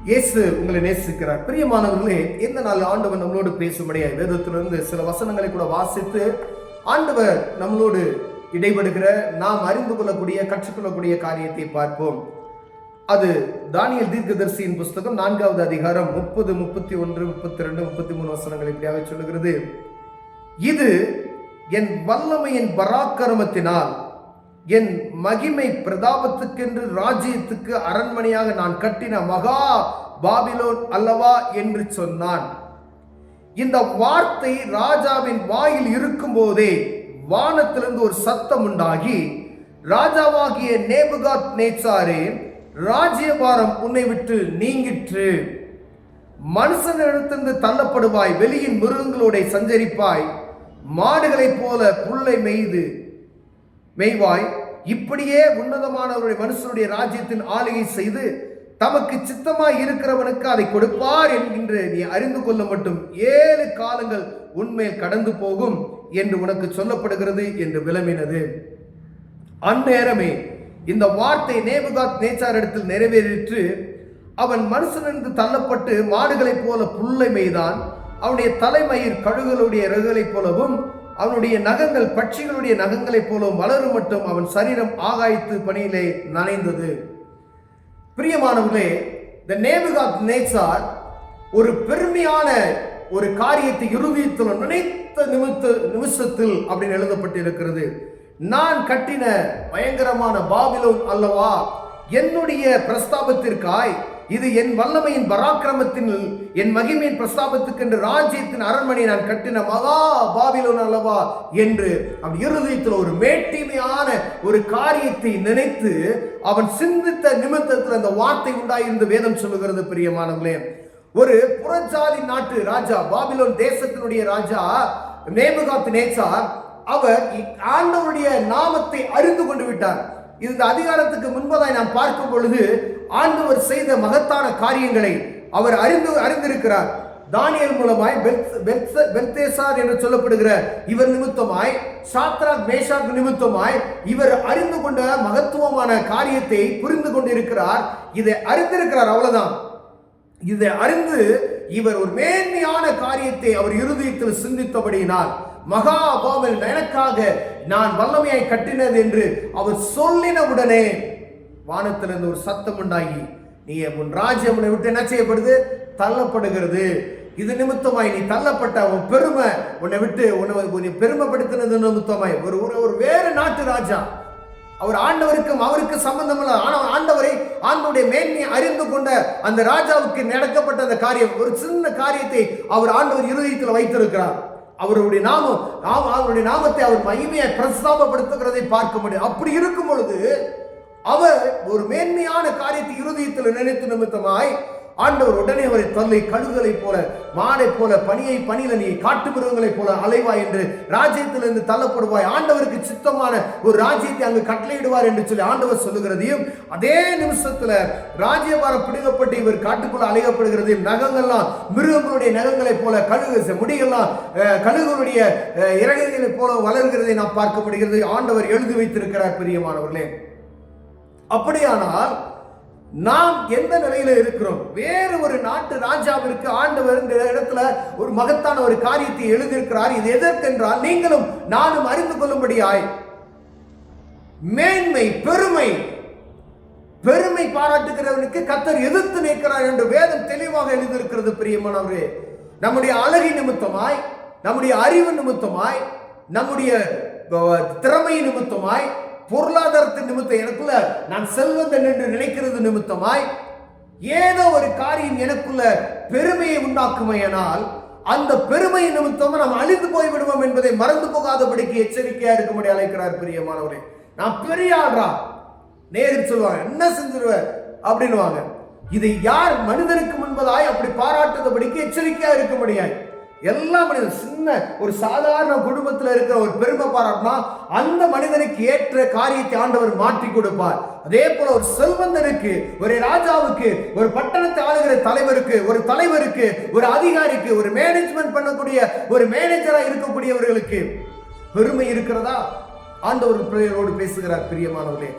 இயேசு உங்களை நேசிக்கிறார். பிரியமானவர்களே, இந்த நாள் ஆண்டவர் நம்மளோடு பேசும்படியாய் வேதத்திலிருந்து சில வசனங்களை கூட வாசித்து ஆண்டவர் நம்மளோடு இடைபடுகிற நாம் அறிந்து கொள்ளக்கூடிய கற்றுக்கொள்ளக்கூடிய காரியத்தை பார்ப்போம். அது தானியேல் தீர்க்கதரிசியின் புஸ்தகம் 4வது அதிகாரம் 30, 31, 32, 33 வசனங்கள் இப்படியாக சொல்லுகிறது. இது என் வல்லமையின் பராக்கிரமத்தினால் என் மகிமை பிரதாபத்துக்கென்று ராஜ்யத்துக்கு அரண்மனையாக நான் கட்டின மகா பாபிலோன் அல்லவா என்று சொன்னான். இந்த வார்த்தை ராஜாவின் வாயில் இருக்கும் போதே வானத்திலிருந்து ஒரு சத்தம் உண்டாகி, ராஜாவாகிய நேபுகாத் நேச்சாரே, ராஜ்யபாரம் உன்னை விட்டு நீங்கிற்று. மனுஷனிடத்திலிருந்து தள்ளப்படுவாய், வெளியின் மிருகங்களோட சஞ்சரிப்பாய், மாடுகளைப் போல புல்லை மேய்வாய். இப்படியே உன்னதமானவருடைய மனுஷனுடைய ராஜ்யத்தின் ஆளுகை செய்து தமக்கு சித்தமாய் இருக்கிறவனுக்கு அதை கொடுப்பார் என்கின்ற நீ அறிந்து கொள்ள மட்டும் 7 காலங்கள் உன்மேல் கடந்து போகும் என்று உனக்கு சொல்லப்படுகிறது என்று விளம்பினது. அந்நேரமே இந்த வார்த்தை நேபுகாத் நேச்சார் இடத்தில் நிறைவேறிற்று. அவன் மனுஷனிருந்து தள்ளப்பட்டு மாடுகளைப் போல புல்லை மேய்தான். அவனுடைய தலைமயிர் கழுகுகளுடைய இறகுகளைப் போலவும் அவனுடைய நகங்கள் பட்சிகளுடைய நகங்களைப் போலவும் வளரும் மட்டும் அவன் சரீரம் ஆகாயத்து பணியிலே நனைந்தது. பிரியமானவர்களே, இந்த நேபுகாத் நேச்சார் ஒரு பெருமையான ஒரு காரியத்தை இருதயத்தில் நினைத்த நிமிஷத்தில் அப்படின்னு எழுதப்பட்டிருக்கிறது. நான் கட்டின பயங்கரமான பாபிலோன் அல்லவா, என்னுடைய பிரஸ்தாபத்திற்காய், இது என் வல்லமையின் பராக்கிரமத்தின் என் மகிமையின் பிரஸ்தாபத்துக்கு என்று ராஜ்யத்தின் அரண்மனை நான் கட்டின மகா பாபிலோன் அல்லவா என்று அவன் இருதயத்தில் ஒரு மேட்டிமையான ஒரு காரியத்தை நினைத்து அவன் சிந்தித்த நிமித்தத்தில் அந்த வார்த்தை உண்டாயிருந்த வேதம் சொல்லுகிறது. பிரியமானவர்களே, ஒரு புறஜாதி நாட்டு ராஜா, பாபிலோன் தேசத்தினுடைய ராஜா நேபுகாத் நேச்சார், அவர் ஆண்டவருடைய நாமத்தை அறிந்து கொண்டு விட்டார். இந்த அதிகாரத்துக்கு முன்பதாய் நாம் பார்க்கும் பொழுது ஆண்டவர் செய்த மகத்தான காரியங்களை அவர் அறிந்திருக்கிறார். தானியேல் மூலமாய், பெல்தேசார் என்று சொல்லப்படுகிற இவர் நிமித்தமாய், சாத்ராக் மேஷாக் நிமித்தமாய் இவர் அறிந்து கொண்ட மகத்துவமான காரியத்தை புரிந்து கொண்டிருக்கிறார். இதை அறிந்திருக்கிறார், அவ்வளவுதான். இதை அறிந்து இவர் ஒரு மேன்மையான காரியத்தை அவர் இருதயத்தில் சிந்தித்தபடியினால், மகா பாபிலோன் எனக்காக நான் வல்லமையாய் கட்டினது என்று அவர் சொல்லின உடனே வானத்திலிருந்து ஒரு சத்தம் உண்டாகி, நீ உன் ராஜ்யம் உன்னை விட்டு என்ன செய்யப்படுது? தள்ளப்படுகிறது. இது நிமித்தமாய் நீ தள்ளப்பட்ட உன் பெருமை உன்னை விட்டு உன்னை பெருமைப்படுத்தினது நிமித்தமாய் ஒரு வேறு நாட்டு ராஜா, அவர் ஆண்டவருக்கும் அவருக்கு சம்பந்தம் இல்லை. ஆனால் ஆண்டவருடைய மேன்மையை அறிந்து கொண்ட அந்த ராஜாவுக்கு நடக்கப்பட்ட அந்த காரியம், ஒரு சின்ன காரியத்தை அவர் ஆண்டவர் இருதயத்தில் வைத்திருக்கிறார். அவருடைய நாமத்தை அவர் மகிமையை பிரஸ்தாபப்படுத்துகிறதை பார்க்க முடியும். அப்படி இருக்கும் பொழுது அவர் ஒரு மேன்மையான காரியத்தை இருதயத்தில் நினைத்து நிமித்தமாய் ஆண்டவர் உடனே அவரை தள்ளி, கழுகுகளை போல, மாடை போல, பணியில நீ காட்டு மிருகங்களை போல அலைவாய் என்று ராஜ்யத்திலிருந்து தள்ளப்படுவாய், ஆண்டவருக்கு சித்தமான ஒரு ராஜ்யத்தை அங்கு கட்டளையிடுவார் என்று சொல்லி ஆண்டவர் சொல்லுகிறதையும், அதே நிமிஷத்துல ராஜ்யபாரம் பிடிக்கப்பட்டு இவர் காட்டுக்குள்ள அலையப்படுகிறதையும், நகங்கள்லாம் மிருகங்களுடைய நகங்களை போல, முடிகள்லாம் கழுகுகளுடைய இறகுகளை போல வளர்கிறதை நாம் பார்க்க முடிகிறது. ஆண்டவர் எழுதி வைத்திருக்கிறார். பிரியமானவர்களே, அப்படியானால் நாம் எந்த நிலையில இருக்கிறோம்? வேறு ஒரு நாட்டு ராஜாவிற்கு ஆண்டவர் இந்த இடத்துல ஒரு மகத்தான ஒரு காரியத்தை எழுதியிருக்கிறார். இது எதற்கென்றால், நீங்களும் நானும் அறிந்து கொள்ளும்படியாய் மேன்மை, பெருமை பாராட்டுகிறவனுக்கு கர்த்தர் எதிர்த்து நிற்கிறார் என்று வேதம் தெளிவாக எழுதியிருக்கிறது. பிரியமானவரே, நம்முடைய அழகி நிமித்தமாய், நம்முடைய அறிவு நிமித்தமாய், நம்முடைய திறமை நிமித்தமாய், பொருளாதாரத்தின் நிமித்தம், எனக்குள்ள நான் செல்வந்தன் என்று நினைக்கிறது நிமித்தமாய் ஏதோ ஒரு காரியம் எனக்குள்ள பெருமையை உண்டாக்குமையானால், அந்த பெருமை நிமித்தமா நாம் அழிந்து போய் விடுவோம் என்பதை மறந்து போகாதபடிக்கு எச்சரிக்கையா இருக்கும்படி அழைக்கிறார். பிரியமானவரே, நான் பெரிய ஆள்றா, நேரில் சொல்லுவாங்க, என்ன செஞ்சிருவ அப்படின்னுவாங்க. இதை யார் மனிதனுக்கு முன்பதாய் அப்படி பாராட்டுறபடிக்கு எச்சரிக்கையா இருக்க முடியாது. எல்லா மனிதன் சின்ன ஒரு சாதாரண குடும்பத்தில் இருக்கிற ஒரு பெருமை பாராட்டினா அந்த மனிதனுக்கு ஏற்ற காரியத்தை ஆண்டவர் மாற்றி கொடுப்பார். அதே போல ஒரு செல்வந்தனுக்கு, ஒரு ராஜாவுக்கு, ஒரு பட்டணத்தை ஆளுகிற தலைவருக்கு, ஒரு அதிகாரிக்கு, ஒரு மேனேஜ்மெண்ட் பண்ணக்கூடிய ஒரு மேனேஜரா இருக்கக்கூடியவர்களுக்கு பெருமை இருக்கிறதா? ஆண்டவர் பிள்ளைகளோடு பேசுகிறார். பிரியமானவர்களே,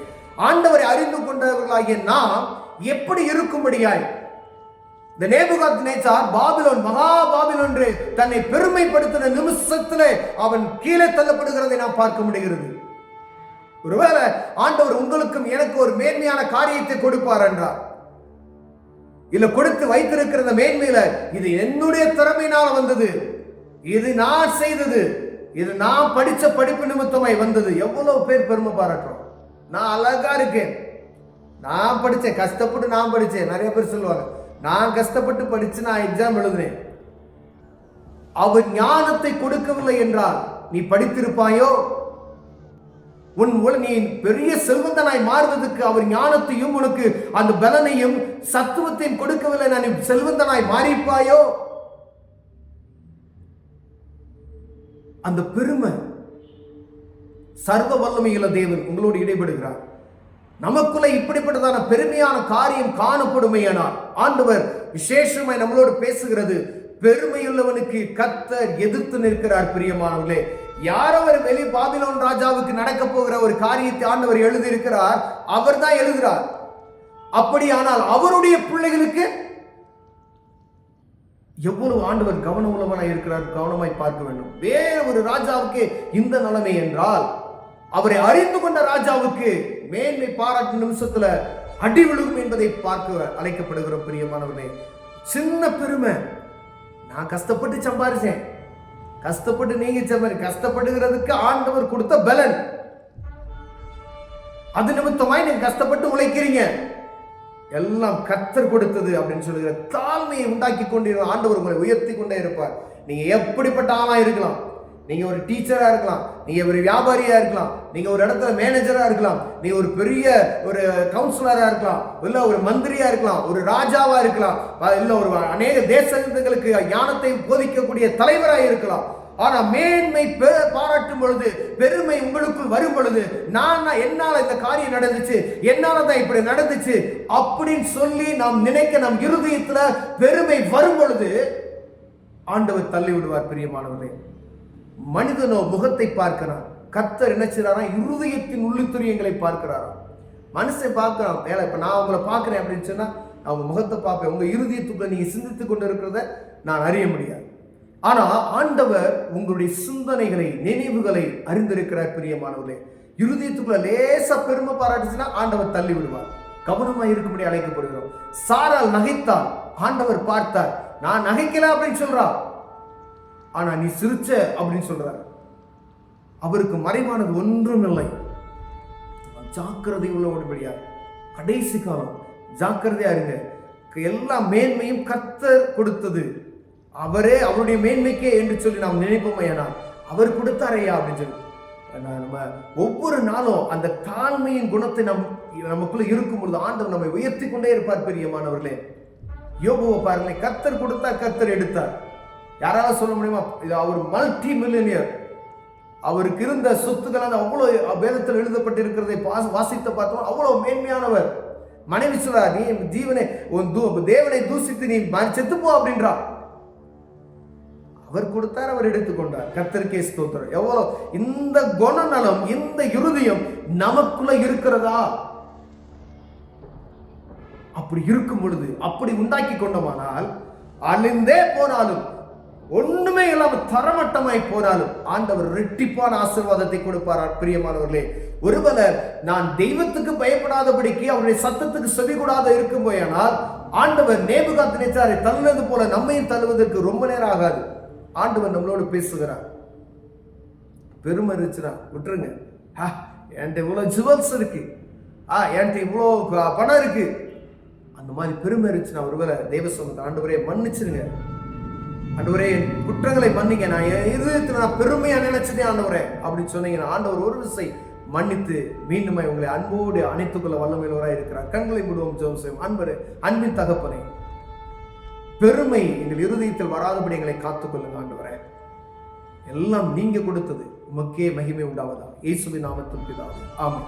ஆண்டவரை அறிந்து கொண்டவர்களாகிய நாம் எப்படி இருக்கும்படியாய் இந்த நேபுகாத்நேச்சார் பாபிலோன், மகா பாபிலோன் என்று தன்னை பெருமைப்படுத்தின நிமிஷத்திலே அவன் கீழே தள்ளப்படுகிறதை நாம் பார்க்க முடிகிறது. ஒருவேளை ஆண்டவர் உங்களுக்கும் எனக்கு ஒரு மேன்மையான காரியத்தை கொடுப்பார் என்றார், இல்ல கொடுத்து வைத்திருக்கிற மேன்மையில இது என்னுடைய திறமையினால வந்தது, இது நான் செய்தது, இது நான் படிச்ச படிப்பு நிமித்தமாய் வந்தது. எவ்வளவு பேர் பெருமை பாராட்டுறோம். நான் அழகா இருக்கேன், நான் படிச்சேன், கஷ்டப்பட்டு நான் படிச்சேன். நிறைய பேர் சொல்லுவாங்க, நான் கஷ்டப்பட்டு படிச்சு நான் எக்ஸாம் எழுதுனேன். அவர் ஞானத்தை கொடுக்கவில்லை என்றால் நீ படித்திருப்பாயோ? நீ பெரிய செல்வந்தனாய் மாறுவதற்கு அவர் ஞானத்தையும் உனக்கு அந்த பலனையும் சத்துவத்தையும் கொடுக்கவில்லை, நான் செல்வந்தனாய் மாறிப்பாயோ? அந்த பெருமை சர்வ வல்லமையுள்ள தேவன் உங்களோடு இடைபடுகிறார். நமக்குள்ள இப்படிப்பட்டதான பெருமையான காரியம் காணப்படுமையானால் ஆண்டவர் விசேஷமாய் நம்மளோடு பேசுகிறது. பெருமையுள்ளவனுக்கு கர்த்தர் எதிர்த்து நிற்கிறார். பிரியமானவர்களே, யாரவர் வெளி பாபிலோன் ராஜாவுக்கு நடக்க போகிற ஒரு காரியத்தை ஆண்டவர் எழுதியிருக்கிறார், அவர் தான் எழுதுகிறார். அப்படியானால் அவருடைய பிள்ளைகளுக்கு எவ்வளவு ஆண்டவர் கவனம் உள்ளவனாய் இருக்கிறார், கவனமாய் பார்க்க வேண்டும். வேற ஒரு ராஜாவுக்கு இந்த நிலைமை என்றால், அவரை அறிந்து கொண்ட ராஜாவுக்கு மேன்மை பாராட்டு நிமிஷத்துல அடி விழுகும் என்பதை பார்க்க அழைக்கப்படுகிறோம். பிரியமானவர்களே, சின்ன பெருமை, நான் கஷ்டப்பட்டு சம்பாரிச்சேன், கஷ்டப்பட்டு நீங்க கஷ்டப்படுகிறதுக்கு ஆண்டவர் கொடுத்த பலன், அது நிமித்தமாய் நீங்க கஷ்டப்பட்டு உழைக்கிறீங்க, எல்லாம் கர்த்தர் கொடுத்தது அப்படின்னு சொல்லுகிற தாழ்மையை உண்டாக்கி கொண்டு ஆண்டவர் உங்களை உயர்த்தி கொண்டே இருப்பார். நீங்க எப்படிப்பட்ட ஆளா இருக்கலாம், நீங்க ஒரு டீச்சரா இருக்கலாம், நீங்க ஒரு வியாபாரியா இருக்கலாம், நீங்க ஒரு இடத்துல மேனேஜரா இருக்கலாம், நீங்க ஒரு பெரிய ஒரு கவுன்சிலரா இருக்கலாம், இல்ல ஒரு மந்திரியா இருக்கலாம், ஒரு ராஜாவா இருக்கலாம், இல்ல ஒரு அநேக தேசங்களுக்கு ஞானத்தை போதிக்கக்கூடிய தலைவராக இருக்கலாம். ஆனா மேன்மை பாராட்டும் பொழுது, பெருமை உங்களுக்குள் வரும் பொழுது, நான் என்னால இந்த காரியம் நடந்துச்சு, என்னாலதான் இப்படி நடந்துச்சு அப்படின்னு சொல்லி நாம் நினைக்க, நம் இருதயத்துல பெருமை வரும் பொழுது ஆண்டவர் தள்ளி விடுவார். பிரியமானவர்களே, மனிதனோ முகத்தை பார்க்கிறான், கர்த்தர் என்ன செய்றாரா, இருதயத்தின் உள்ளுத்துரியங்களை பார்க்கிறாராம். மனுஷன் பார்க்கிறான், இப்ப நான் உங்களை பார்க்கிறேன் அப்படின்னு சொன்னா அவங்க முகத்தை பார்ப்பேன், உங்க இருதயத்துக்குள்ள நீங்க சிந்தித்துக் கொண்டு இருக்கிறத நான் அறிய முடியாது. ஆனா ஆண்டவர் உங்களுடைய சிந்தனைகளை, நினைவுகளை அறிந்திருக்கிறார். பிரியமானவர்களே, இருதயத்துக்குள்ள லேசா பெருமை பாராட்டுச்சுன்னா ஆண்டவர் தள்ளி விடுவார். கவனமா இருக்கும்படி அழைக்கப்படுகிறோம். சாரால் நகைத்தால் ஆண்டவர் பார்த்தார், நான் நகைக்கல அப்படின்னு சொல்றா, ஆனா நீ சிரிச்ச அப்படின்னு சொல்றார். அவருக்கு மறைவானது ஒன்றும் இல்லை. ஜாக்கிரதை உள்ளபடியா, கடைசி காலம் ஜாக்கிரதையா இருங்க. எல்லா மேன்மையும் கர்த்தர் கொடுத்தது, அவரே அவருடைய மேன்மைக்கே என்று சொல்லி நாம் நினைப்போமே, ஆனால் அவர் கொடுத்தாரையா அப்படின்னு சொல்லி நம்ம ஒவ்வொரு நாளும் அந்த தாழ்மையின் குணத்தை நமக்குள்ள இருக்கும் பொழுது ஆண்டவர் நம்மை உயர்த்தி கொண்டே இருப்பார். பிரியமானவர்களே, யோபுவை பாருங்களேன், கர்த்தர் கொடுத்தார், கர்த்தர் எடுத்தார். யாரால சொல்ல முடியுமா? இது அவர் மல்டி மில்லியனியர், அவருக்கு இருந்த சொத்துக்கள் அவ்வளவு வேதத்தில் எழுதப்பட்டிருக்கிறதை வாசித்த பார்த்தோம், அவ்வளவு மேன்மையானவர். மனைவி சொல்றா, நீ ஜீவனை தேவனை தூசித்து நீ செத்துப்போ அப்படின்றா. அவர் கொடுத்தார், அவர் எடுத்துக்கொண்டார். கர்த்தருக்கே ஸ்தோத்திரம். எவ்வளவு இந்த குணநலம், இந்த இருதயம் நமக்குள்ள இருக்கிறதா? அப்படி இருக்கும் பொழுது, அப்படி உண்டாக்கி கொண்டோமானால், அழிந்தே போனாலும், ஒண்ணுமே இல்லாம தரமட்டமாய் போனாலும் ஆண்டவர் இரட்டிப்பான ஆசீர்வாதத்தை கொடுப்பார். பிரியமானவர்களே, ஒருவேளை நான் தெய்வத்துக்கு பயப்படாதபடிக்கு, அவருடைய சத்தத்துக்கு செவி கூடாத இருக்கும் போயானால் ஆண்டவர் நேபுகாத்நேச்சாரை தள்ளுவது போல நம்மையும் தள்ளுவதற்கு ரொம்ப நேரம் ஆகாது. ஆண்டவர் நம்மளோடு பேசுகிறார். பெருமை இருந்துச்சுன்னா விட்டுருங்க. என்கிட்ட இவ்வளவு ஜுவல்ஸ் இருக்கு, என்கிட்ட இவ்வளோ பணம் இருக்கு, அந்த மாதிரி பெருமை இருந்துச்சுன்னா ஒருவேளை தெய்வ சொன்னது, ஆண்டவரே மன்னிச்சிருங்க, ஆண்டவரே குற்றங்களை மன்னிங்க, நான் இருதயத்தில் நான் பெருமையா நினைச்சதே ஆண்டவரே அப்படின்னு சொன்னீங்கன்னா ஆண்டவர் ஒரு விசை மன்னித்து மீண்டும் உங்களை அன்போடு அணைத்துக்கொள்ள வல்லமையுள்ளவராய் இருக்கிறார். கண்களை மூடுவோம், ஜெபம் செய்வோம். அன்பின் தகப்பனே, பெருமை எங்கள் இருதயத்தில் வராதபடி எங்களை காத்துக்கொள்ளுங்க ஆண்டவரே. எல்லாம் நீங்க கொடுத்தது, உமக்கே மகிமை உண்டாவதா. இயேசுவின் நாமத்தில் பிதாவே, ஆமென்.